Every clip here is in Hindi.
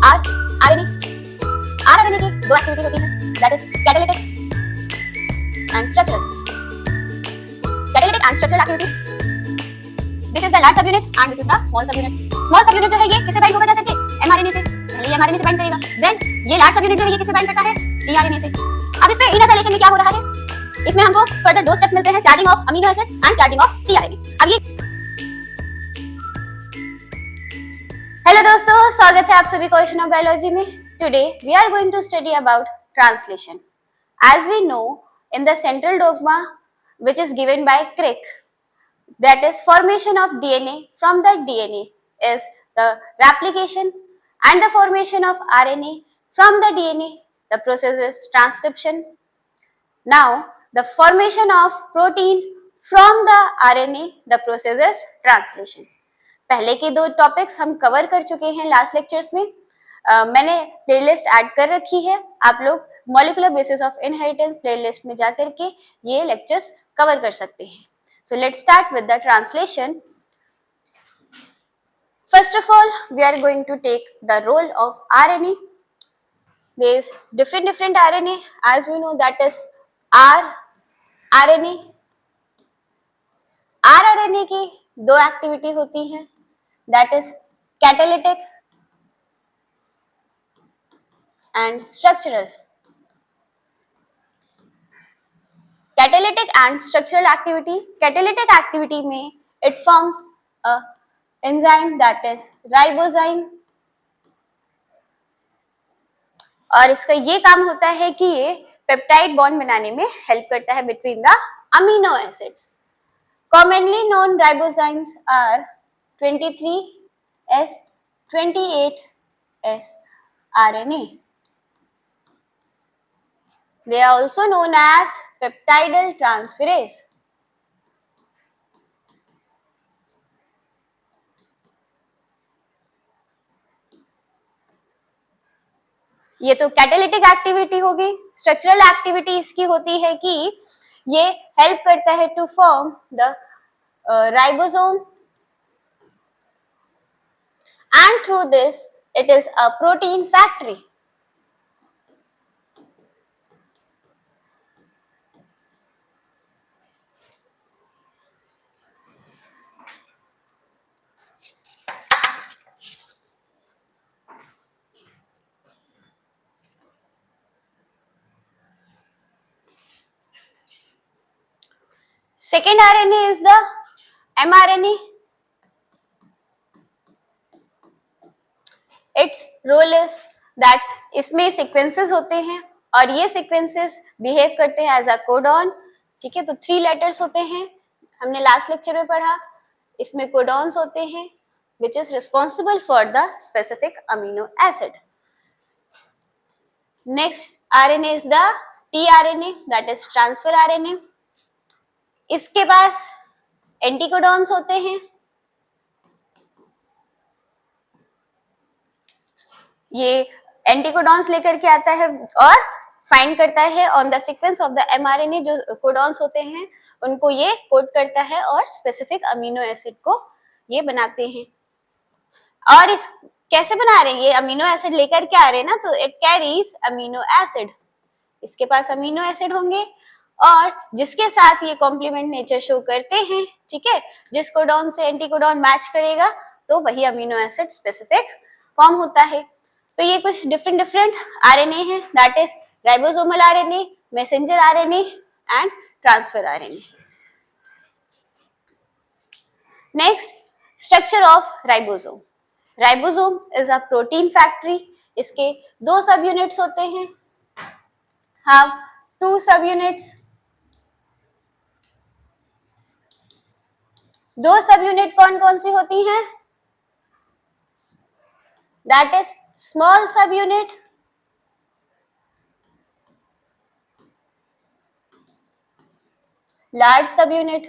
आरएनए की दो एक्टिविटी होती है, that is catalytic and structural. Catalytic and structural activity, this is the large सब unit and this is the small सब यूनिट। स्मॉल सब यूनिट जो है ये किससे बाइंड होगा जाकर के एमआरएनए से, पहले ये एमआरएनए से बाइंड करेगा, देन ये लार्ज सब यूनिट जो है ये किससे बाइंड करता है टीआरएनए से। अब इस पे इनएसाइलेशन में क्या हो रहा है, इसमें हमको फर्दर दो स्टेप्स मिलते हैं, charging of amino acid and charging of tRNA. अब ये हेलो दोस्तों, स्वागत है आप सभी को ओशन ऑफ बायोलॉजी में। Today we are going to study about translation. As we know in the central dogma which is given by Crick, that is formation of DNA from the DNA is the replication and the formation of RNA from the DNA, the process is transcription. Now the formation of protein from the RNA, the process is translation. पहले के दो टॉपिक्स हम कवर कर चुके हैं लास्ट लेक्चर्स में। मैंने प्लेलिस्ट ऐड कर रखी है, आप लोग molecular basis of inheritance playlist में जाकर के ये लेक्चर्स कवर कर सकते हैं। So let's start with the translation. First of all we are going to take the role of RNA. There is different RNA as we know, that is RNA. RNA की दो एक्टिविटी होती हैं, that is catalytic and structural. Catalytic and structural activity. Catalytic activity में it forms a enzyme that is ribozyme, और इसका ये काम होता है कि ये पेप्टाइड बॉन्ड बनाने में हेल्प करता है between the amino acids. Commonly known ribozymes are 23S, 28S RNA. They are also known as peptidal transferase. ये तो कैटालिटिक एक्टिविटी होगी। स्ट्रक्चरल एक्टिविटी इसकी होती है कि ये हेल्प करता है to form the ribosome, and through this it is a protein factory. Second RNA is the mRNA. Its role is that इसमें सीक्वेंसेस होते हैं और ये सीक्वेंसेस बिहेव करते हैं एज अ कोडॉन। ठीक है, तो 3 लेटर्स होते हैं, हमने लास्ट लेक्चर में पढ़ा। इसमें कोडॉन्स होते हैं which is responsible for the specific amino acid. Next RNA is the tRNA, that is transfer RNA. इसके पास एंटीकोडॉन्स होते हैं। ये एंटीकोडॉन्स लेकर के आता है और फाइंड करता है on the sequence of the mRNA, जो कोडॉन्स होते हैं उनको ये कोड करता है और स्पेसिफिक अमीनो एसिड को ये बनाते हैं। और इस कैसे बना रहे हैं, ये अमीनो एसिड लेकर के आ रहे हैं ना, तो इट कैरीज अमीनो एसिड। इसके पास अमीनो एसिड होंगे और जिसके साथ ये कॉम्प्लीमेंट नेचर शो करते हैं। ठीक है, जिस कोडॉन से एंटीकोडॉन मैच करेगा तो वही अमीनो एसिड स्पेसिफिक फॉर्म होता है। तो ये कुछ डिफरेंट आरएनए हैं, that is ribosomal RNA, messenger RNA and transfer RNA. Next, structure of ribosome. Ribosome is a protein factory. इसके दो सब यूनिट्स होते हैं, have 2 subunits. दो सब यूनिट कौन कौन सी होती हैं, दैट इज स्मॉल सब यूनिट लार्ज सब यूनिट।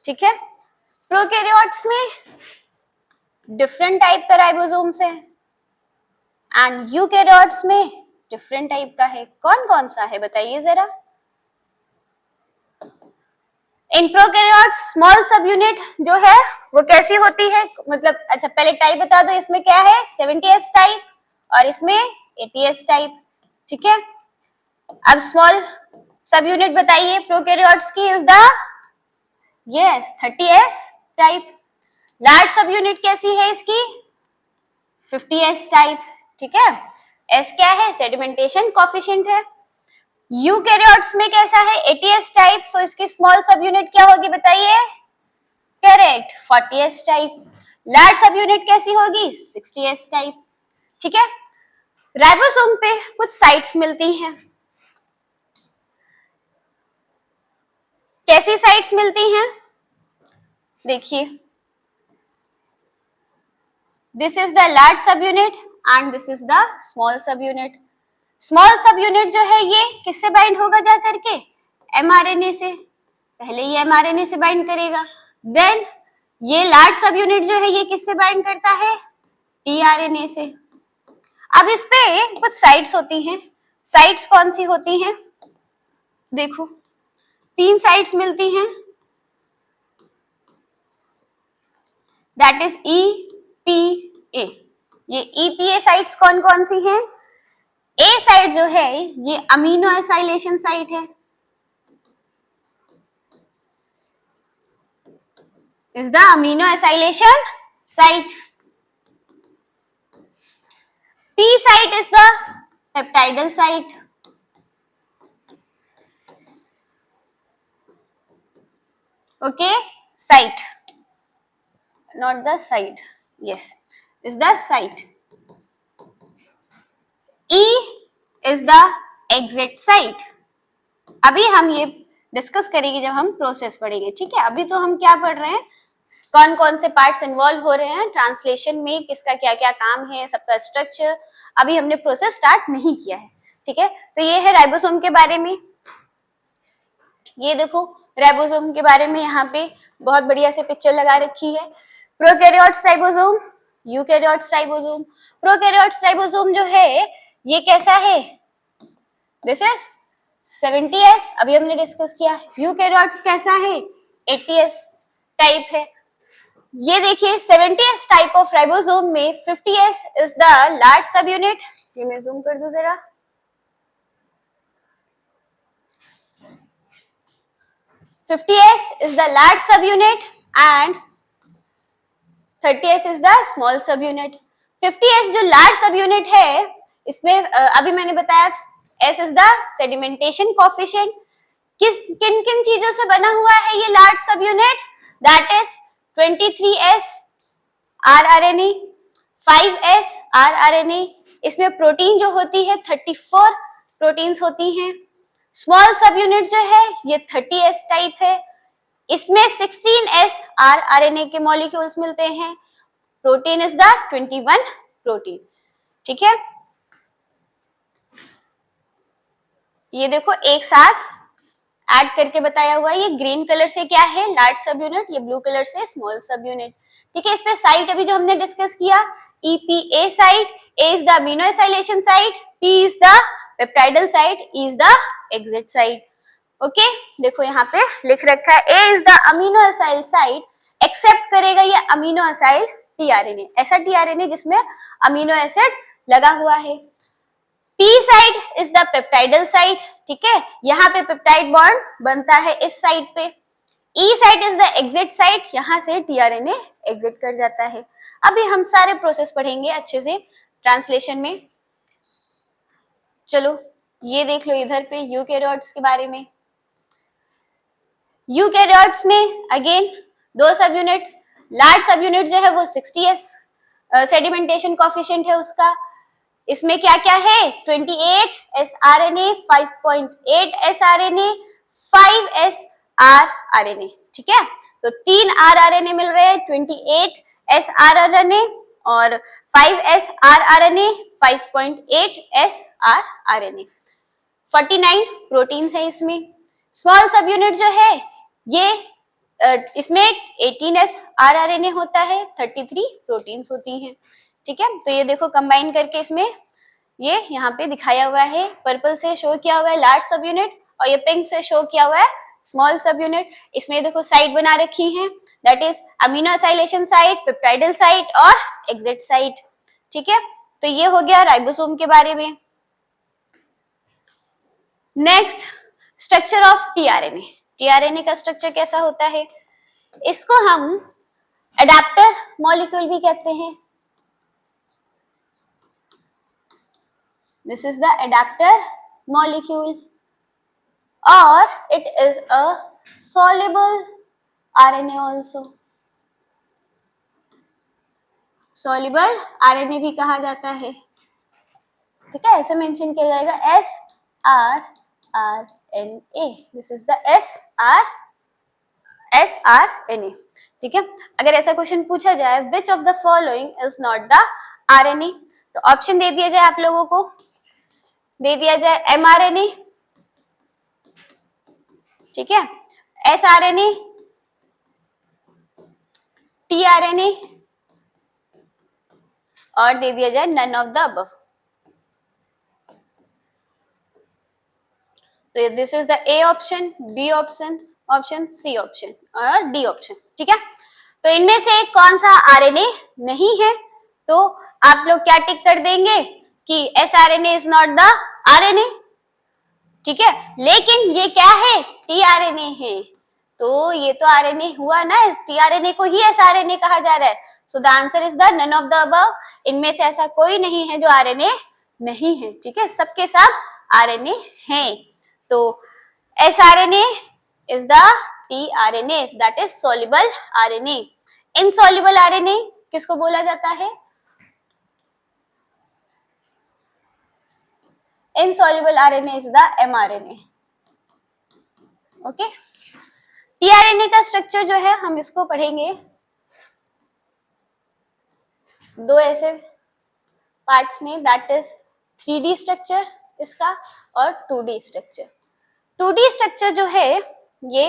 ठीक है, प्रोकैरियोट्स में डिफरेंट टाइप का राइबोसोम्स है एंड यूकैरियोट्स में डिफरेंट टाइप का है। कौन कौन सा है बताइए जरा। इन प्रोकैरियोट्स स्मॉल सब यूनिट जो है वो कैसी होती है, मतलब अच्छा पहले टाइप बता दो, इसमें क्या है 70s टाइप और इसमें 80s टाइप, ठीक है। अब स्मॉल सब यूनिट बताइए प्रोकैरियोट्स की, is the yes 30s type. Large सब यूनिट कैसी है इसकी 50s टाइप, ठीक है। एस क्या है सेडिमेंटेशन कोफिशिएंट है। यूकैरियोट्स में कैसा है 80s टाइप, सो इसकी स्मॉल सब यूनिट क्या होगी बताइए, करेक्ट 40s टाइप। लार्ज सब यूनिट कैसी होगी 60s टाइप, ठीक है। राइबोसोम पे कुछ साइट्स मिलती हैं, कैसी साइट्स मिलती हैं देखिए, दिस इज द लार्ज सब unit and this is the small सब यूनिट। स्मॉल सब यूनिट जो है ये किससे बाइंड होगा जा करके, एमआरएनए से, पहले ये एमआरएनए से बाइंड करेगा, देन ये लार्ज सब यूनिट जो है ये किससे बाइंड करता है, टीआरएनए से। अब इस पे कुछ साइट्स होती हैं, साइट्स कौन सी होती हैं देखो, 3 साइट्स मिलती हैं, दैट इज EPA। ये EPA साइट्स कौन कौन सी हैं, ए साइट जो है ये अमीनो एसाइलेशन साइट है, is the amino acylation site. P site is the peptidal site, okay, site, not the site, yes, is the site. E is the exit site। अभी हम ये डिस्कस करेंगे जब हम प्रोसेस पढ़ेंगे, ठीक है। अभी तो हम क्या पढ़ रहे हैं, कौन कौन से पार्ट्स इन्वॉल्व हो रहे हैं ट्रांसलेशन में, किसका क्या क्या काम है, सबका स्ट्रक्चर, अभी हमने प्रोसेस स्टार्ट नहीं किया है, ठीक है। तो ये है राइबोसोम के बारे में, ये देखो राइबोसोम के बारे में यहाँ पे बहुत बढ़िया से पिक्चर लगा रखी है। Prokaryotes ribosome, eukaryotes ribosome. Prokaryotes ribosome जो है ये कैसा है, दिस इज 70s, अभी हमने डिस्कस किया। यूकैरियोट्स कैसा है 80s टाइप है। ये देखिए 70s टाइप ऑफ राइबोसोम में 50s इज द लार्ज सब यूनिट, ये मैं जूम कर दूं जरा, 50s is the large subunit and 30s is the small subunit। 50s जो large subunit है इसमें अभी मैंने बताया S is the sedimentation coefficient। किन किन चीजों से बना हुआ है ये large subunit, that is 23S rRNA, 5S rRNA। इसमें प्रोटीन जो होती है 34 प्रोटीन्स होती हैं। स्मॉल सब यूनिट जो है ये 30S टाइप है, इसमें 16S rRNA के मॉलिक्यूल्स मिलते हैं। प्रोटीन इज द 21 प्रोटीन, ठीक है। ये देखो एक साथ ऐड करके बताया हुआ है, ये ग्रीन कलर से क्या है लार्ज सब यूनिट, ये ब्लू कलर से स्मॉल सब यूनिट, ठीक है। इस पे साइट अभी जो हमने डिस्कस किया, EPA site, A is the amino acylation site, P is the peptidal site, E is the exit site, okay. देखो यहाँ पे लिख रखा है A is the amino acyl site, accept करेगा ये अमीनो एसाइल टीआरएनए, ऐसा टीआरएनए जिसमें अमीनो एसिड लगा हुआ है। P site is the peptidal site, ठीक है, यहाँ पे पेप्टाइड बॉन्ड बनता है इस साइट पे। E site is the exit site, यहाँ से टीआरएनए एग्जिट कर जाता है। अभी हम सारे प्रोसेस पढ़ेंगे अच्छे से ट्रांसलेशन में। चलो ये देख लो इधर पे यूकैरियोट्स के बारे में। यूकैरियोट्स में अगेन 2 सब यूनिट, लार्ज सब यूनिट जो है वो 60S सेडिमेंटेशन कोफिशिएंट है उसका। इसमें क्या क्या है 28S RNA, 5.8 sRNA, 5S rRNA, ठीक है। तो 3 rRNA मिल रहे हैं, 28S rRNA और 5S rRNA, 5.8S rRNA। 49 proteins है इसमें। स्मॉल सब यूनिट जो है ये इसमें 18S rRNA होता है, 33 प्रोटीन्स होती हैं, ठीक है। तो ये देखो कंबाइन करके इसमें ये यहाँ पे दिखाया हुआ है, पर्पल से शो किया हुआ है लार्ज सब यूनिट और ये पिंक से शो किया हुआ है स्मॉल सब यूनिट। इसमें देखो साइट बना रखी है, that is amino acylation site, peptidyl site और एग्जिट साइट। ठीक है, तो ये हो गया राइबोसोम के बारे में। Next, structure of tRNA. TRNA का स्ट्रक्चर कैसा होता है? इसको हम एडेप्टर मॉलिक्यूल भी कहते हैं। This is the adapter molecule और it is a soluble RNA also। soluble RNA भी कहा जाता है। ठीक है, ऐसे मेंशन किया जाएगा srRNA। This is the srNA। ठीक है, अगर ऐसा क्वेश्चन पूछा जाए which of the following is not the RNA, तो ऑप्शन दे दिया जाए आप लोगों को, दे दिया जाए mRNA, ठीक है, sRNA, tRNA और दे दिया जाए नन ऑफ द अबव। तो this is the A option, B option, option C option और डी ऑप्शन। ठीक है, तो इनमें से कौन सा आरएनए नहीं है? तो आप लोग क्या टिक कर देंगे कि एसआरएनए इज नॉट द आरएनए। ठीक है, लेकिन ये क्या है? टीआरएनए है, तो ये तो आरएनए हुआ ना, टीआरएनए को ही एसआरएनए कहा जा रहा है। So the answer is the none of the above. इनमें से ऐसा कोई नहीं है जो आरएनए नहीं है। ठीक है, सबके सब आरएनए हैं। तो sRNA is the tRNA, that is soluble RNA. Insoluble RNA किसको बोला जाता है? Insoluble RNA is the mRNA. Okay, tRNA का स्ट्रक्चर जो है हम इसको पढ़ेंगे दो ऐसे पार्ट्स में, दैट इज 3D स्ट्रक्चर इसका और 2D स्ट्रक्चर। 2D स्ट्रक्चर जो है ये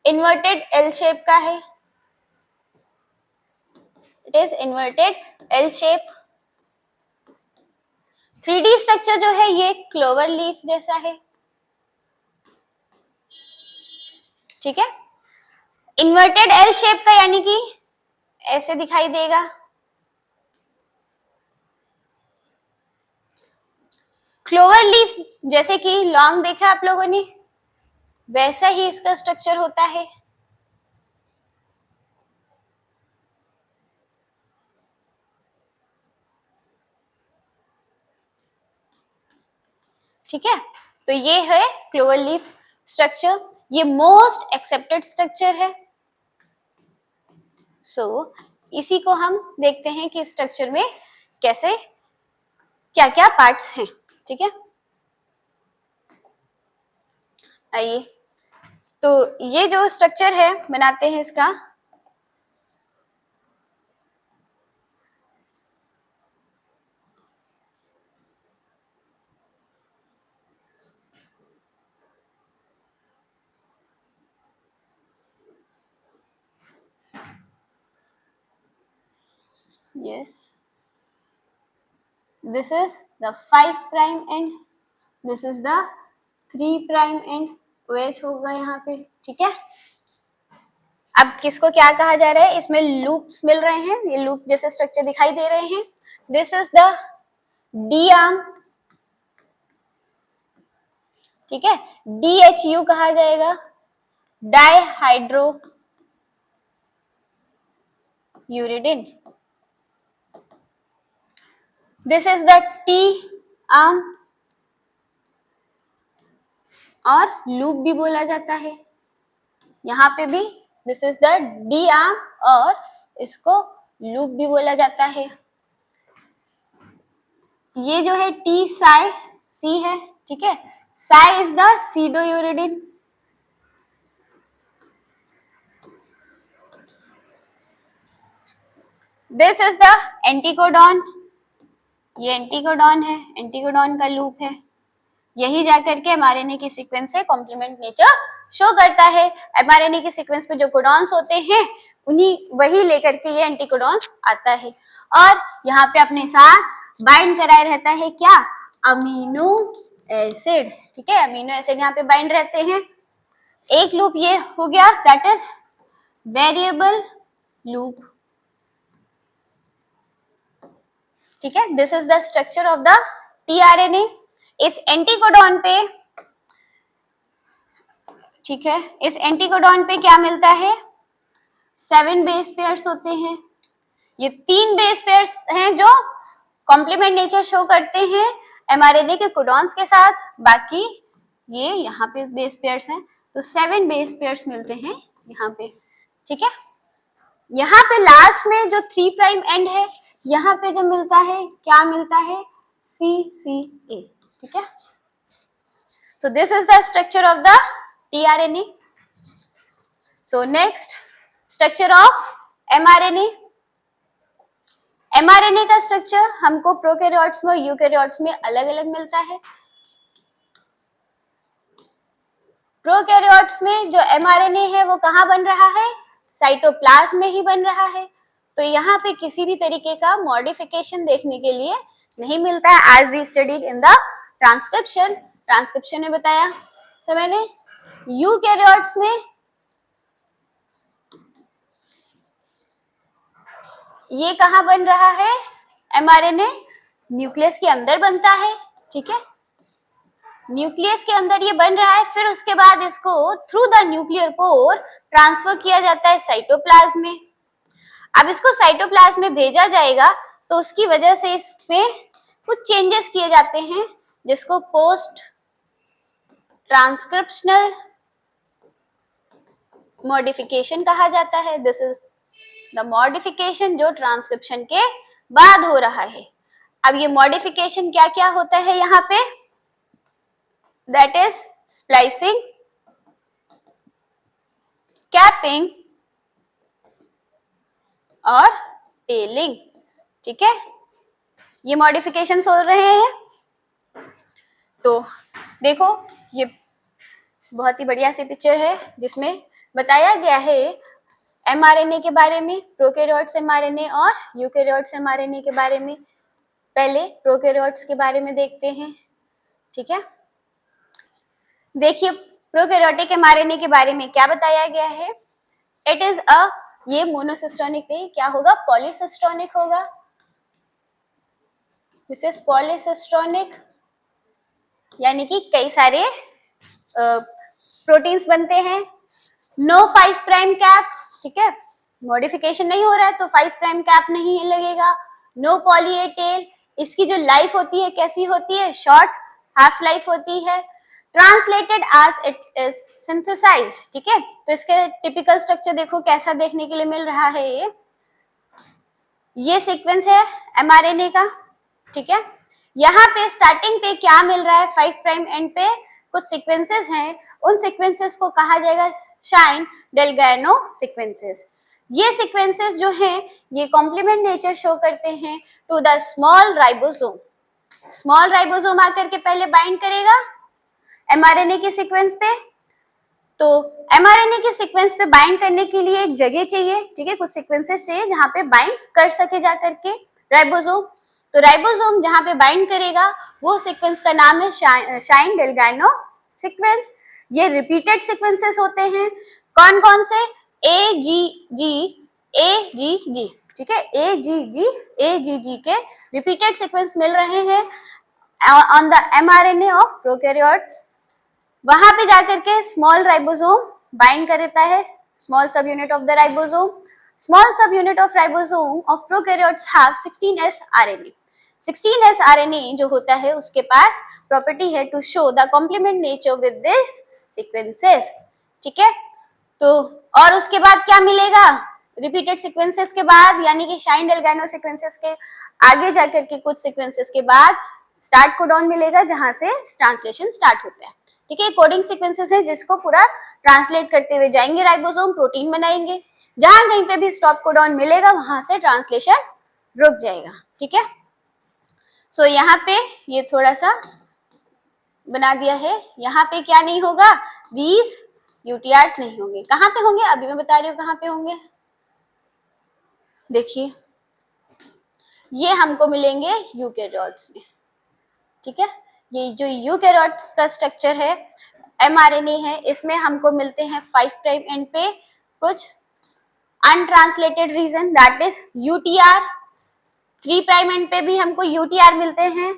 इन्वर्टेड एल शेप का है, it is inverted L shape. 3D structure जो है ये क्लोवर लीफ जैसा है। ठीक है, इन्वर्टेड एल शेप का यानी कि ऐसे दिखाई देगा। क्लोवर लीफ जैसे कि लॉन्ग देखा आप लोगों ने, वैसा ही इसका स्ट्रक्चर होता है। ठीक है, तो ये है क्लोवर लीफ स्ट्रक्चर, ये मोस्ट एक्सेप्टेड स्ट्रक्चर है। सो इसी को हम देखते हैं कि स्ट्रक्चर में कैसे क्या क्या पार्ट्स हैं। ठीक है, आइए, तो ये जो स्ट्रक्चर है बनाते हैं इसका, yes, this is the 5 prime end, this is the 3 prime end, OH होगा यहाँ पे। ठीक है, अब किसको क्या कहा जा रहा है? इसमें लूप्स मिल रहे हैं, ये लूप जैसे स्ट्रक्चर दिखाई दे रहे हैं। This is the D arm, ठीक है, DHU कहा जाएगा, डाइहाइड्रो uridine. This is the T arm और लूप भी बोला जाता है यहाँ पे भी। This is the D arm और इसको लूप भी बोला जाता है। ये जो है टी साई सी है। ठीक है, psi is the pseudouridine. This is the anticodon, ये एंटीकोडॉन है, एंटीकोडॉन का लूप है। यही जाकर के एमआरएनए की सीक्वेंस से कॉम्प्लीमेंट नेचर शो करता है। एमआरएनए की सीक्वेंस पे जो कोडॉन्स होते हैं उन्हीं वही लेकर के ये एंटीकोडॉन्स आता है और यहाँ पे अपने साथ बाइंड कराए रहता है क्या? अमीनो एसिड, ठीक है, अमीनो एसिड यहाँ पे बाइंड रहते हैं। एक लूप ये हो गया, दैट इज वेरिएबल लूप, ठीक है। This is the structure of the tRNA. इस एंटीकोडॉन पे, ठीक है, इस एंटीकोडॉन पे क्या मिलता है, 7 बेस पेयर्स होते हैं। ये 3 बेस पेयर्स हैं जो कॉम्प्लीमेंट नेचर शो करते हैं एमआरएनए के कोडॉन्स के साथ, बाकी ये यहाँ पे बेस पेयर्स हैं, तो 7 बेस पेयर्स मिलते हैं यहाँ पे, ठीक है। यहाँ पे लास्ट में जो 3 प्राइम एंड है, यहाँ पे जो मिलता है, क्या मिलता है, CCA, ठीक है। So this is the structure of the tRNA. So next, structure of mRNA. mRNA का स्ट्रक्चर हमको प्रोकैरियोट्स में, यूकैरियोट्स में अलग अलग मिलता है। प्रोकैरियोट्स में जो mRNA है वो कहाँ बन रहा है, साइटोप्लाज्म में ही बन रहा है, तो यहाँ पे किसी भी तरीके का मॉडिफिकेशन देखने के लिए नहीं मिलता है, as we studied in the transcription. Transcription में बताया तो मैंने, यूकैरियोट्स में ये कहाँ बन रहा है, mRNA न्यूक्लियस के अंदर बनता है, ठीक है, न्यूक्लियस के अंदर ये बन रहा है, फिर उसके बाद इसको through the nuclear pore transfer किया जाता है साइटोप्लाज्म में। अब इसको साइटोप्लाज्म में भेजा जाएगा तो उसकी वजह से इसमें कुछ चेंजेस किए जाते हैं, जिसको पोस्ट ट्रांसक्रिप्शनल मॉडिफिकेशन कहा जाता है। दिस इज द मॉडिफिकेशन जो ट्रांसक्रिप्शन के बाद हो रहा है। अब ये मॉडिफिकेशन क्या क्या होता है यहाँ पे, दैट इज स्प्लाइसिंग, कैपिंग और टेलिंग, ठीक है, ये मॉडिफिकेशन हो रहे हैं। तो देखो ये बहुत ही बढ़िया सी पिक्चर है जिसमें बताया गया है एमआरएनए के बारे में, प्रोकैरियोट्स एमआरएनए और यूकैरियोट्स एमआरएनए के बारे में। पहले प्रोकैरियोट्स के बारे में देखते हैं, ठीक है। देखिए प्रोकैरियोटिक एमआरएनए के बारे में क्या बताया गया है, इट इज अ, ये मोनोसिस्टोनिक नहीं, क्या होगा, पॉलीसिस्टोनिक होगा। दिस इज पॉलीसिस्टोनिक, यानी कि कई सारे प्रोटीन्स बनते हैं। नो 5 प्राइम कैप, ठीक है, मॉडिफिकेशन नहीं हो रहा है तो 5 प्राइम कैप नहीं लगेगा। नो पॉली ए टेल, इसकी जो लाइफ होती है कैसी होती है, शॉर्ट हाफ लाइफ होती है। Translated as it is synthesized, ठीक है, तो इसके टिपिकल स्ट्रक्चर देखो कैसा देखने के लिए मिल रहा है। ये सीक्वेंस है एमआरएनए का, ठीक है। यहाँ पे स्टार्टिंग पे क्या मिल रहा है, 5 प्राइम एंड पे कुछ सीक्वेंसेस हैं, उन सीक्वेंसेस को कहा जाएगा शाइन डेल्गानो सीक्वेंसेस। ये सीक्वेंसेस जो हैं ये कॉम्प्लीमेंट नेचर शो करते हैं to the small ribosome. Small ribosome आकर के पहले बाइंड करेगा एमआरएनए के सीक्वेंस पे, तो एमआरएनए के सीक्वेंस पे बाइंड करने के लिए एक जगह चाहिए, ठीक है, कुछ सीक्वेंसेस चाहिए जहां पे बाइंड कर सके जा करके राइबोसोम। तो राइबोसोम जहां पे बाइंड करेगा वो सीक्वेंस का नाम है शाइन डेल्गानो सीक्वेंस। ये रिपीटेड सीक्वेंसेस होते हैं, कौन कौन से, ए जी जी, ठीक है, ए जी जी के रिपीटेड सीक्वेंस मिल रहे हैं on the mRNA of prokaryotes. वहां पे जाकर के स्मॉल राइबोसोम बाइंड कर देता है, small subunit of the ribosome. Small subunit of ribosome of prokaryotes have 16S RNA। 16S RNA जो होता है उसके पास प्रॉपर्टी है to show the complement nature with this sequences, ठीक है। तो और उसके बाद क्या मिलेगा, रिपीटेड सीक्वेंसेस के बाद, यानी कि शाइन डेल्गानो सीक्वेंसेस के आगे जाकर के कुछ सीक्वेंसेस के बाद स्टार्ट कोडॉन मिलेगा जहां से ट्रांसलेशन स्टार्ट होता है, ठीक है। कोडिंग सीक्वेंसेस है जिसको पूरा ट्रांसलेट करते हुए जाएंगे राइबोसोम, प्रोटीन बनाएंगे, जहां कहीं पे भी स्टॉप कोडॉन मिलेगा वहां से ट्रांसलेशन रुक जाएगा, ठीक है। सो यहाँ पे ये थोड़ा सा बना दिया है, यहाँ पे क्या नहीं होगा, दीज यूटीआर्स नहीं होंगे। कहाँ पे होंगे, अभी मैं बता रही हूँ कहाँ पे होंगे। देखिए ये हमको मिलेंगे यूकैरियोट्स में, ठीक है, ये जो यूकैरियोट्स का स्ट्रक्चर है, mRNA है, इसमें हमको मिलते हैं 5 प्राइम एंड पे कुछ untranslated region that is UTR, 3 prime and पे भी हमको UTR मिलते हैं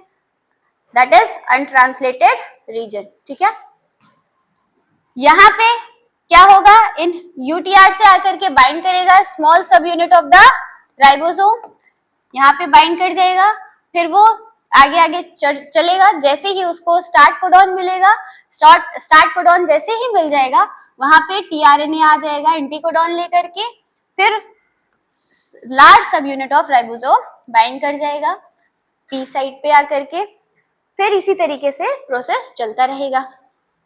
दैट इज अनट्रांसलेटेड रीजन। ठीक है, यहाँ पे क्या होगा, इन UTR से आकर के बाइंड करेगा small subunit of the ribosome, यहाँ पे बाइंड कर जाएगा, फिर वो आगे आगे चलेगा। जैसे ही उसको स्टार्ट कोडॉन मिलेगा, स्टार्ट कोडॉन जैसे ही मिल जाएगा, वहां पे tRNA आ जाएगा एंटीकोडॉन लेकर के, फिर large subunit of ribosome bind कर जाएगा P साइड पे आकर के, फिर इसी तरीके से प्रोसेस चलता रहेगा।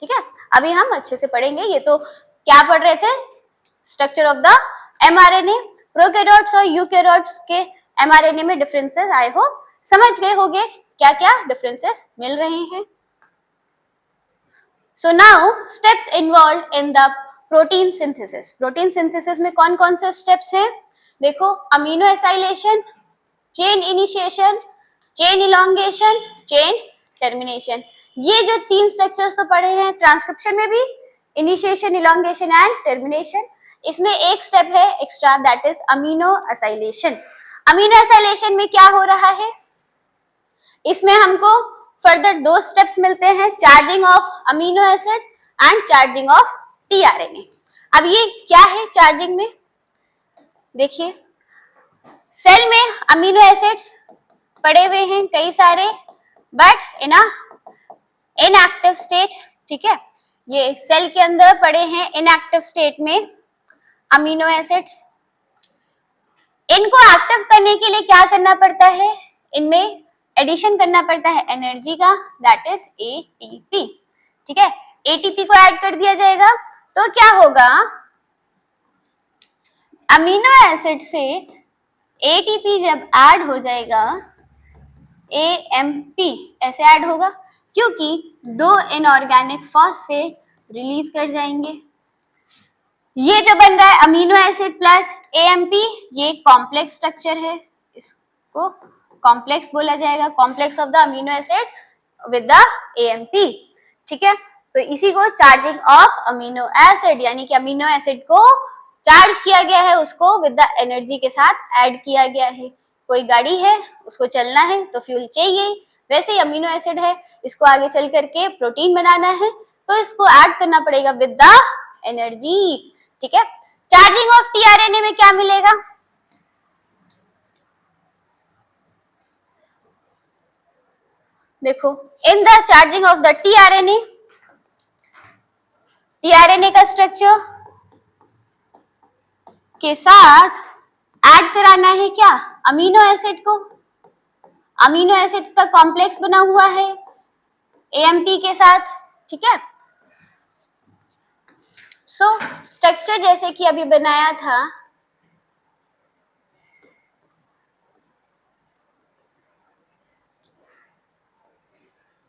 ठीक है, अभी हम अच्छे से पढ़ेंगे। ये तो क्या पढ़ रहे थे, structure of the mRNA, prokaryotes और यूकैरियोट्स के mRNA में डिफरेंसेस आई होप समझ गए होंगे क्या क्या डिफरेंसेस मिल रहे हैं। So now steps involve in the protein synthesis. Protein synthesis में कौन कौन से स्टेप्स हैं, देखो, amino acylation, chain initiation, chain elongation, chain termination. ये जो 3 स्ट्रक्चर्स तो पढ़े हैं ट्रांसक्रिप्शन में भी, इनिशिएशन, इलोंगेशन एंड टर्मिनेशन। इसमें एक स्टेप है extra that is amino acylation. Amino acylation में क्या हो रहा है, इसमें हमको फर्दर 2 स्टेप्स मिलते हैं, charging of amino acid and charging of tRNA। अब ये क्या है चार्जिंग में, देखिए, सेल में अमीनो एसिड्स पड़े हुए हैं कई सारे, बट इन इनएक्टिव स्टेट। ठीक है, ये सेल के अंदर पड़े हैं इनएक्टिव स्टेट में अमीनो एसिड्स। इनको एक्टिव करने के लिए क्या करना पड़ता है, इनमें एडिशन करना पड़ता है एनर्जी का, दैट इज ATP। ठीक है, ATP को ऐड कर दिया जाएगा तो क्या होगा, अमीनो एसिड से ATP जब ऐड हो जाएगा, AMP ऐसे ऐड होगा, क्योंकि 2 इनऑर्गेनिक फॉस्फेट रिलीज कर जाएंगे। ये जो बन रहा है अमीनो एसिड प्लस AMP, ये कॉम्प्लेक्स स्ट्रक्चर है, इसको कॉम्प्लेक्स बोला जाएगा, complex of the amino acid with the AMP। ठीक है, तो इसी को चार्जिंग ऑफ अमीनो एसिड, यानी कि अमीनो एसिड को चार्ज किया गया है, उसको विद द एनर्जी के साथ ऐड किया गया है। कोई गाड़ी है, उसको चलना है तो फ्यूल चाहिए, वैसे ही अमीनो एसिड है, इसको आगे चल करके प्रोटीन बनाना है तो इसको ऐड करना पड़ेगा विद द एनर्जी। ठीक है, चार्जिंग ऑफ tRNA में क्या मिलेगा, देखो, in the charging of the tRNA का स्ट्रक्चर के साथ ऐड कराना है क्या, अमीनो एसिड को। अमीनो एसिड का कॉम्प्लेक्स बना हुआ है AMP के साथ। ठीक है, सो स्ट्रक्चर जैसे कि अभी बनाया था,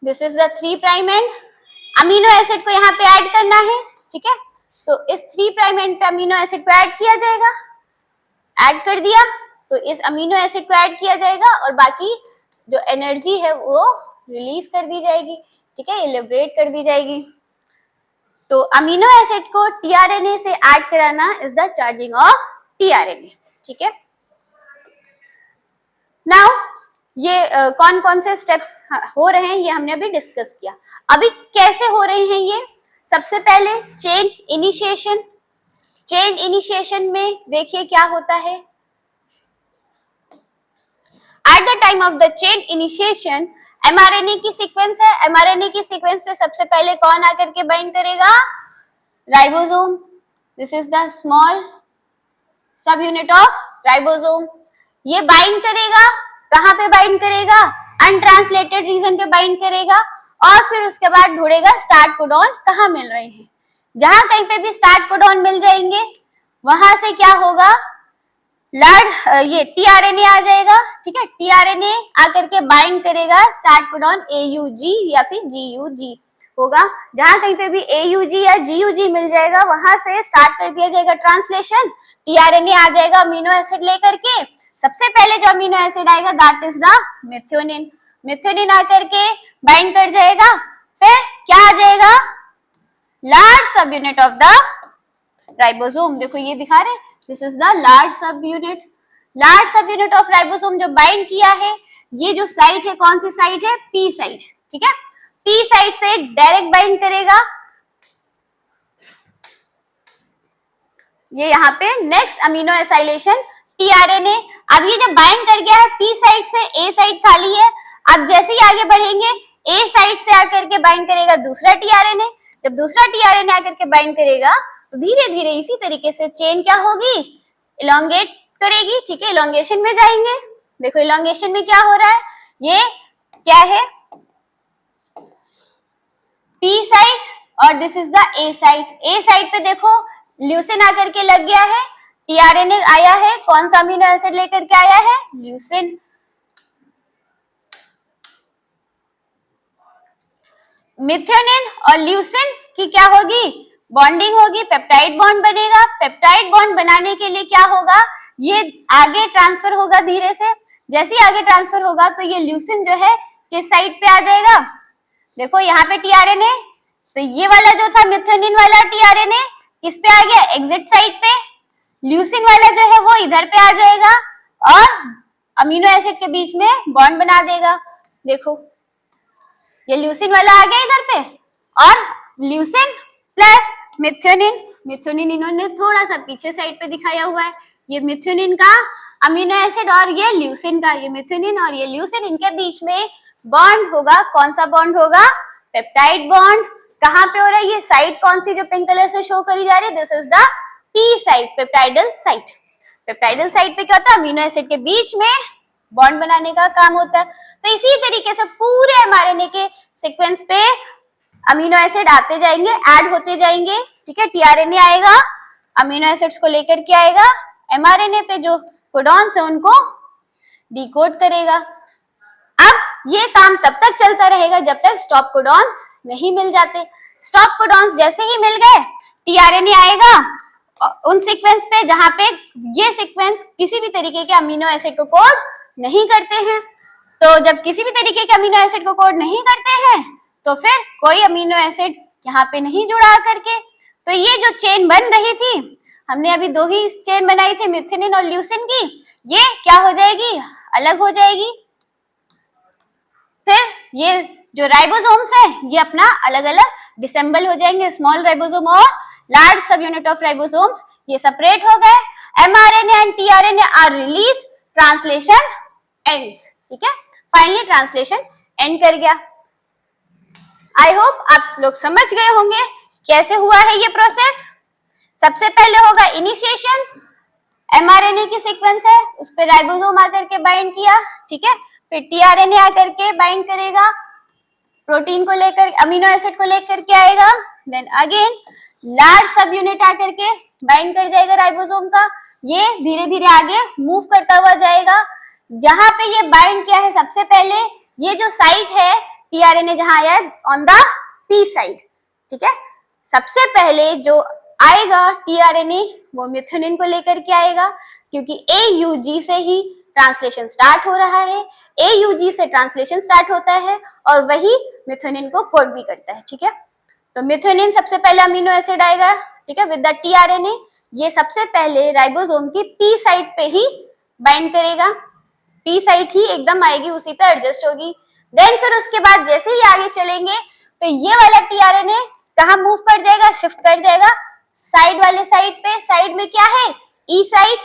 this is the 3 prime and, amino acid को यहाँ पे ऐड करना है। ठीक है, तो इस 3 प्राइम एंड पे अमीनो एसिड को ऐड किया जाएगा, ऐड कर दिया तो इस अमीनो एसिड को ऐड किया जाएगा और बाकी जो एनर्जी है वो रिलीज कर दी जाएगी। ठीक है, इलेबरेट कर दी जाएगी। तो अमीनो एसिड को tRNA से ऐड कराना is the charging of tRNA। ठीक है, नाउ ये कौन कौन से स्टेप्स हो रहे हैं ये हमने अभी डिस्कस किया। अभी कैसे हो रहे हैं ये, सबसे पहले चेन इनिशिएशन। चेन इनिशिएशन में देखिए क्या होता है, at the time of the chain initiation mRNA की सीक्वेंस है, mRNA की सीक्वेंस पे सबसे पहले कौन आकर के बाइंड करेगा, ribosome. This is the small subunit of ribosome. ये बाइंड करेगा, कहां पे बाइंड करेगा, अनट्रांसलेटेड रीजन पे बाइंड करेगा और फिर उसके बाद ढूंढेगा स्टार्ट कोडॉन कहां मिल रहे हैं। जहां कहीं पे भी स्टार्ट कोडॉन मिल जाएंगे वहां से क्या होगा, ये tRNA आ जाएगा। ठीक है, tRNA आकर के बाइंड करेगा स्टार्ट कोडॉन AUG या फिर GUG होगा। जहां कहीं पे भी AUG या GUG मिल जाएगा वहां से स्टार्ट कर दिया जाएगा ट्रांसलेशन, tRNA आ जाएगा अमीनो एसिड लेकर के। सबसे पहले जो अमीनो एसिड आएगा that is the methionine. Methionine आकर के बाइंड कर जाएगा, फिर क्या आ जाएगा, large subunit of the ribosome. देखो ये दिखा रहे, दिस इज द लार्ज सब unit. Large subunit of ribosome जो बाइंड किया है, ये जो साइट है कौन सी साइट है, पी साइट, ठीक है। पी साइट से डायरेक्ट बाइंड करेगा, ये यहाँ पे नेक्स्ट अमीनो एसाइलेशन टीआरएनए। अब ये जब बाइंड कर गया है पी साइट से, ए साइट खाली है। अब जैसे ही आगे बढ़ेंगे, ए साइट से आकर के बाइंड करेगा दूसरा टीआरएनए। जब दूसरा टीआरएनए आकर के बाइंड करेगा तो धीरे धीरे इसी तरीके से चेन क्या होगी, इलोंगेट करेगी, ठीक है। इलोंगेशन में जाएंगे, देखो इलोंगेशन में क्या हो रहा है, ये क्या है, पी साइट और this is the A site. A site पे देखो ल्यूसिन आकर के लग गया है, टीआरएनए आया है, कौन सा अमीनो एसिड लेकर के आया है, ल्यूसिन। मिथ्योनिन और ल्यूसिन की क्या होगी, बॉन्डिंग होगी, पेप्टाइड बॉन्ड बनेगा। पेप्टाइड बॉन्ड बनाने के लिए क्या होगा, ये आगे ट्रांसफर होगा धीरे से। जैसे ही आगे ट्रांसफर होगा तो ये ल्यूसिन जो है किस साइड पे आ जाएगा, देखो यहाँ पे टीआरएनए, तो ये वाला जो था मिथ्योनिन वाला टीआरएनए किस पे आ गया, एग्जिट साइड पे। ल्यूसिन वाला जो है वो इधर पे आ जाएगा और अमीनो एसिड के बीच में बॉन्ड बना देगा। देखो ये ल्यूसिन वाला आ गया इधर पे, और ल्यूसिन प्लस मिथ्योनिन, मिथ्योनिन इन्होंने थोड़ा सा पीछे साइड पे दिखाया हुआ है, ये मिथ्योनिन का अमीनो एसिड और ये ल्यूसिन का, ये मिथ्योनिन और ये ल्यूसिन, इनके बीच में बॉन्ड होगा। कौन सा बॉन्ड होगा, पेप्टाइड बॉन्ड। कहां पे हो रहा है, ये साइट कौन सी जो पिंक कलर से शो करी जा रही है, this is the P site, peptidyl site. Peptidyl site पे क्या होता है, अमीनो एसिड के बीच में बॉन्ड बनाने का काम होता है। तो इसी तरीके से पूरे एमआरएनए के सीक्वेंस पे अमीनो एसिड आते जाएंगे, ऐड होते जाएंगे, ठीक है। टीआरएनए आएगा, अमीनो एसिड्स को लेकर के आएगा, एमआरएनए पे जो कोडॉन्स है उनको डिकोड करेगा। अब ये काम तब तक चलता रहेगा जब तक स्टॉप कोडॉन्स नहीं मिल जाते। स्टॉप कोडॉन्स जैसे ही मिल गए, टीआरएनए आएगा उन सीक्वेंस पे जहां पे ये सीक्वेंस किसी भी तरीके के अमीनो एसिड को कोड नहीं करते हैं। तो जब किसी भी तरीके के अमीनो एसिड को कोड नहीं करते हैं तो फिर कोई अमीनो एसिड यहाँ पे नहीं जुड़ा करके, तो ये जो चेन बन रही थी, हमने अभी दो ही चेन बनाई थी मिथ्योनिन और ल्यूसिन की, ये क्या हो जाएगी, अलग हो जाएगी। फिर ये जो राइबोसोम्स है ये अपना अलग अलग डिसेंबल हो जाएंगे, स्मॉल राइबोसोम और large subunit of ribosomes ये सेपरेट हो गए। MRNA and tRNA are release, translation ends, ठीक है। फाइनली ट्रांसलेशन एंड कर गया। आई होप आप लोग समझ गए होंगे कैसे हुआ है ये प्रोसेस। सबसे पहले होगा इनिशिएशन, एमआरएनए की सीक्वेंस है उस पर राइबोसोम आकर के बाइंड किया, ठीक है। फिर टीआरएनए आकर के बाइंड करेगा, प्रोटीन को लेकर, अमीनो एसिड को लेकर के आएगा। Then again large subunit आकर के बाइंड कर जाएगा राइबोसोम का, ये धीरे धीरे आगे मूव करता हुआ जाएगा। जहां पे ये बाइंड किया है सबसे पहले, ये जो साइट है टीआरएनए जहां आया है ऑन द पी साइड, ठीक है। सबसे पहले जो आएगा टीआरएनए वो मिथ्योनिन को लेकर के आएगा, क्योंकि एयूजी से ही ट्रांसलेशन स्टार्ट हो रहा है। एयूजी से ट्रांसलेशन स्टार्ट होता है और वही मिथ्योनिन को कोड भी करता है, ठीक है। तो मिथ्योनिन सबसे पहले अमीनो एसिड आएगा, ठीक है, विद द टीआरएनए। ये सबसे पहले राइबोसोम की पी साइट पे ही बाइंड करेगा, पी साइट ही एकदम आएगी, उसी पे एडजस्ट होगी। देन फिर उसके बाद जैसे ही आगे चलेंगे तो ये वाला टीआरएनए कहाँ मूव कर जाएगा, शिफ्ट कर जाएगा साइड वाले साइड पे। साइड में क्या है, ई साइड,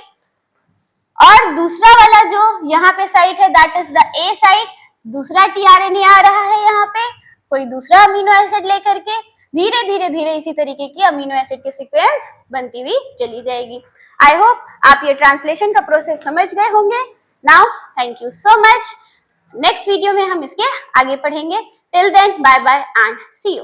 और दूसरा वाला जो यहाँ पे साइट है that is the A side. दूसरा टीआरएनए आ रहा है यहाँ पे कोई दूसरा अमीनो एसिड लेकर के, धीरे धीरे धीरे इसी तरीके की अमीनो एसिड की सीक्वेंस बनती हुई चली जाएगी। आई होप आप ये ट्रांसलेशन का प्रोसेस समझ गए होंगे। Now thank you so much. Next video में हम इसके आगे पढ़ेंगे। Till then bye bye and see you.